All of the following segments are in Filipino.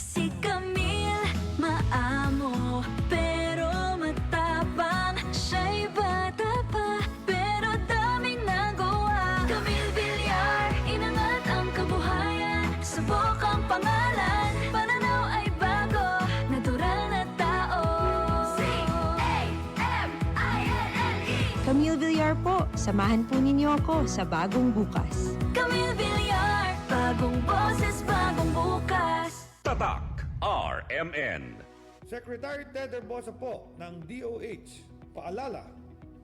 Si Camille, maamo, pero matapang. Siya'y bata pa, pero daming nagawa. Camille Villar, inangat ang kabuhayan. Subok ang pangalan, pananaw ay bago, natural na tao. C-A-M-I-L-L-E. Camille Villar po, samahan po ninyo ako sa bagong bukas. Camille Villar, bagong boses, bagong bukas. Tatak RMN. Secretary Ted Herbosa po ng DOH, paalala,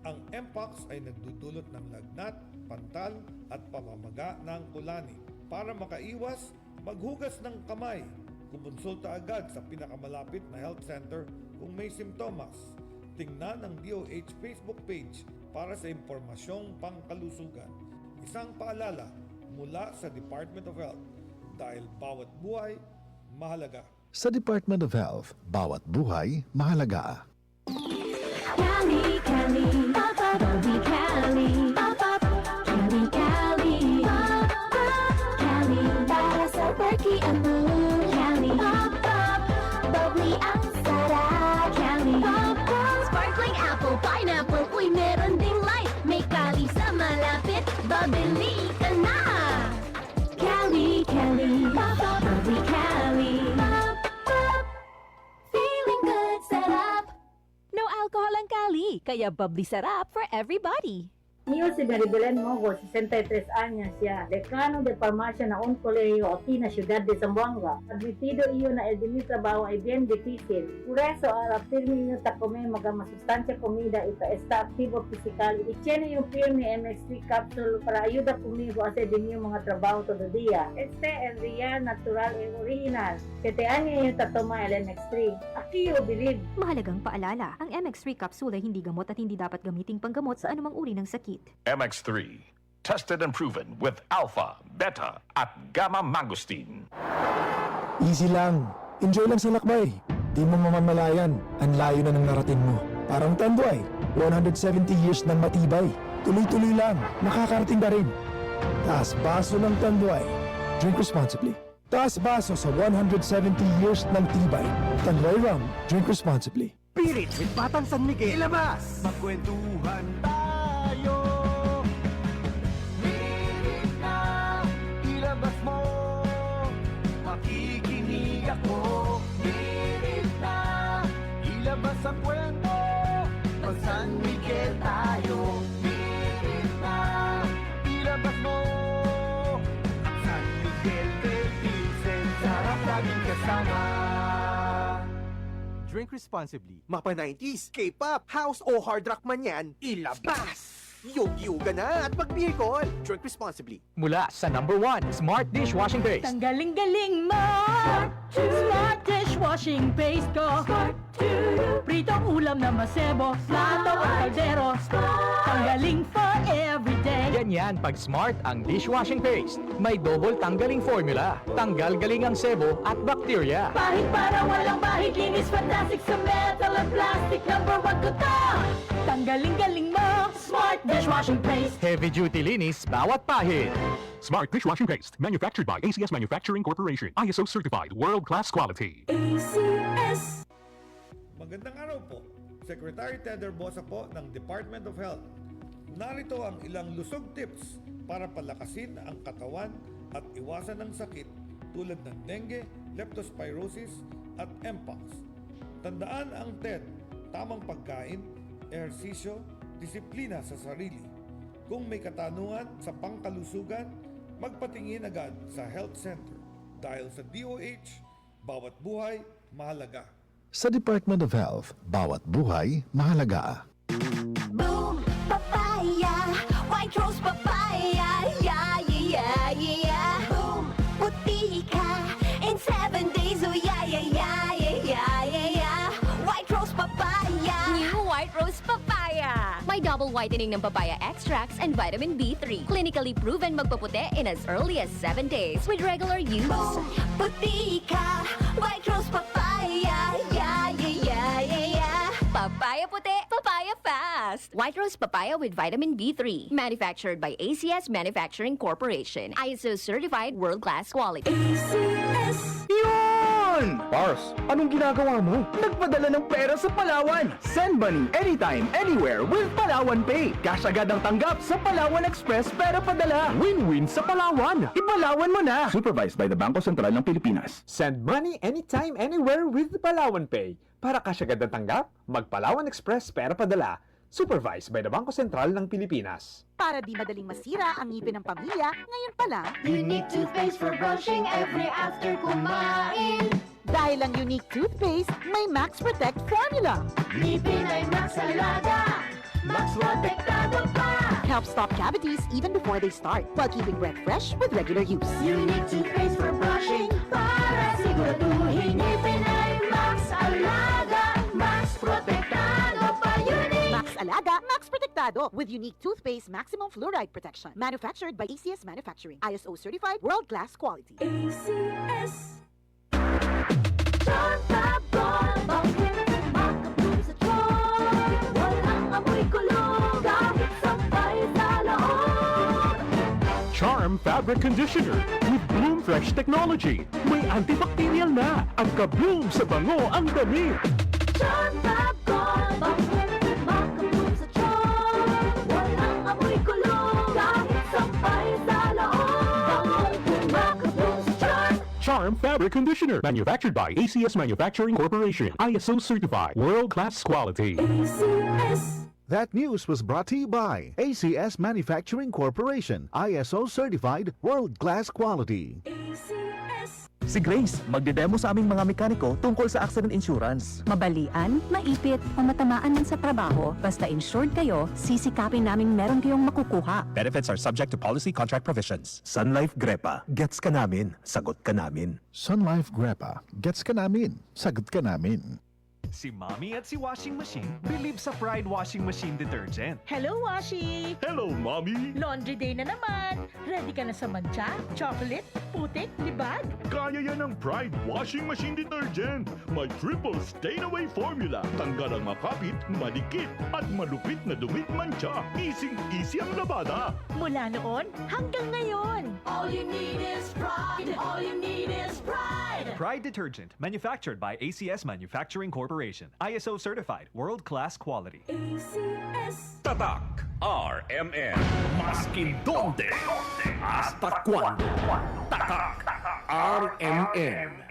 ang Mpox ay nagdudulot ng lagnat, pantal at pamamaga ng kulani. Para makaiwas, maghugas ng kamay. Kumonsulta agad sa pinakamalapit na health center kung may simptomas. Tingnan ang DOH Facebook page para sa impormasyong pangkalusugan. Isang paalala mula sa Department of Health dahil bawat buhay mahalaga. Sa Department of Health, bawat buhay mahalaga. Cali, Cali, pop, pop, Bobby Cali, pop, pop, Cali, Cali, pop, pop, Cali, para sa perky ang mood. Cali, pop, pop, bubbly ang sarap. Cali, pop, pop, sparkling apple, pineapple, uy, meron ding light. May Cali sa malapit, babili ka na. Cali, Cali, pop, pop, Bobby Cali, pop, pop, feeling good, sarap. No alcohol ang Cali, kaya bubbly sarap for everybody. Niyo si Maribelen Mogo, 63 años siya, dekano de farmacia na un colegio aquí na ciudad de Zamboanga. Admitido iyo na el de mi trabajo ay bien difícil. Por eso, al firme niyo ta comer masustancia comida y está activo physical. Y tiene yung firme MX3 capsule para ayuda conmigo a hacer de mi mga trabajo todo día. Este es real, natural y original. 7 años yung tatoma el MX3. Aquí yo believe. Mahalagang paalala, ang MX3 capsule ay hindi gamot at hindi dapat gamiting panggamot sa anumang uri ng sakit. MX3. Tested and proven with alpha, beta, at gamma mangosteen. Easy lang. Enjoy lang sa lakbay. Di mo mamamalayan. Ang layo na ng narating mo. Parang Tanduay. 170 years ng matibay. Tuloy-tuloy lang. Makakarating ka rin. Taas baso ng Tanduay. Drink responsibly. Taas baso sa 170 years ng tibay. Tanduay Rum. Drink responsibly. Spirit with Batang San Miguel. Ilabas! Magkwentuhan tayo. Pilit na ilabas mo. Makikinig ako. Pilit na ilabas ang kwento. Pag San Miguel tayo. Pilit na ilabas mo. San Miguel del Pilsen. Sarap laging kasama. Drink responsibly. Mapa 90s, K-pop, house o hard rock man yan, ilabas! Yug-yuga na at mag-beer call. Drink responsibly. Mula sa #1 Smart Dishwashing Paste. Ang galing-galing mo! Smart dishwashing paste ko. Pritong ulam na masebo, plato o kaldero. Tanggaling for everyday. Ganyan pag Smart ang dishwashing paste. May double tanggaling formula. Tanggal galing ang sebo at bakterya. Pahit para walang bahid, linis fantastic sa metal at plastic. #1 ko to! Tanggaling-galing mo! Smart dishwashing paste. Heavy duty linis bawat pahid. Smart Dishwashing Paste, manufactured by ACS Manufacturing Corporation. ISO certified, world-class quality. ACS. Magandang araw po. Secretary Ted Herbosa po ng Department of Health. Narito ang ilang lusog tips para palakasin ang katawan at iwasan ng sakit tulad ng dengue, leptospirosis at Mpox. Tandaan ang TED, tamang pagkain, ehersisyo, disiplina sa sarili. Kung may katanungan sa pangkalusugan, magpatingin agad sa health center. Dahil sa DOH, bawat buhay mahalaga. Sa Department of Health, bawat buhay mahalaga. Boom, papaya, white rose papaya, yeah, yeah, yeah. Boom, puti ka in 7 days, oh yeah, yeah, yeah, yeah, yeah, yeah. White rose papaya. New White Rose Papaya. May double whitening ng papaya extracts and vitamin B3. Clinically proven magpaputi in as early as 7 days with regular use. Boom, puti ka, white rose papaya, yeah, yeah, yeah, yeah, yeah. Papaya puti, papaya fast. White Rose Papaya with vitamin B3. Manufactured by ACS Manufacturing Corporation. ISO certified world-class quality. ACS. Yun! Pars, anong ginagawa mo? Nagpadala ng pera sa Palawan! Send money anytime, anywhere with Palawan Pay! Cash agad ang tanggap sa Palawan Express pera padala! Win-win sa Palawan! Ipalawan mo na! Supervised by the Bangko Sentral ng Pilipinas. Send money anytime, anywhere with Palawan Pay. Para cash agad ang tanggap, mag-Palawan Express pera padala. Supervised by the Bangko Sentral ng Pilipinas. Para di madaling masira ang ngipin ng pamilya, ngayon pa lang, Unique toothpaste for brushing every after kumain. dahil ang unique toothpaste, may Max Protect formula. Ngipin ay Max Alaga, Max Protektado pa. Helps stop cavities even before they start, while keeping breath fresh with regular use. Unique toothpaste for brushing para siguraduhin ngipin ay Max Alaga, Max Protektado pa. Unique. Max Alaga, Max Protectado with unique toothpaste maximum fluoride protection. Manufactured by ACS Manufacturing. ISO certified world-class quality. ACS. John Tabon, bakit makabloom sa tiyon? Walang amoy kulong kahit sampay sa loob. Charm Fabric Conditioner with Bloom Fresh Technology. May antibacterial na at ka-bloom sa bango ang damit. John Tabon, bakit makabloom sa tiyon? Walang amoy kulong kahit sampay sa loob. Makabloom sa tiyon. Charm Fabric Conditioner. Manufactured by ACS Manufacturing Corporation. ISO certified. World-class quality. ACS. That news was brought to you by ACS Manufacturing Corporation, ISO certified, world-class quality. ACS. Si Grace, magdedemo sa aming mga mekaniko tungkol sa accident insurance. Mabalian, maipit, o matamaan man sa trabaho, basta insured kayo, sisikapin naming meron kayong makukuha. Benefits are subject to policy contract provisions. Sun Life Grepa, gets ka namin, sagot ka namin. Sun Life Grepa, gets ka namin, sagot ka namin. Si Mommy at si Washing Machine believe sa Pride Washing Machine Detergent. Hello, Washi! Hello, Mommy! Laundry day na naman! Ready ka na sa mancha, chocolate, putik, libag? Kaya yan ang Pride Washing Machine Detergent. May triple stain-away formula. Tanggal ang makapit, malikit, at malupit na dumit mancha. Easy ang labada. Mula noon hanggang ngayon. All you need is pride. All you need is pride. Pride Detergent, manufactured by ACS Manufacturing Corporation. ISO certified, world-class quality. ACS. Tatak RMN. Maskin donde. Hasta cuando. Tatak RMN.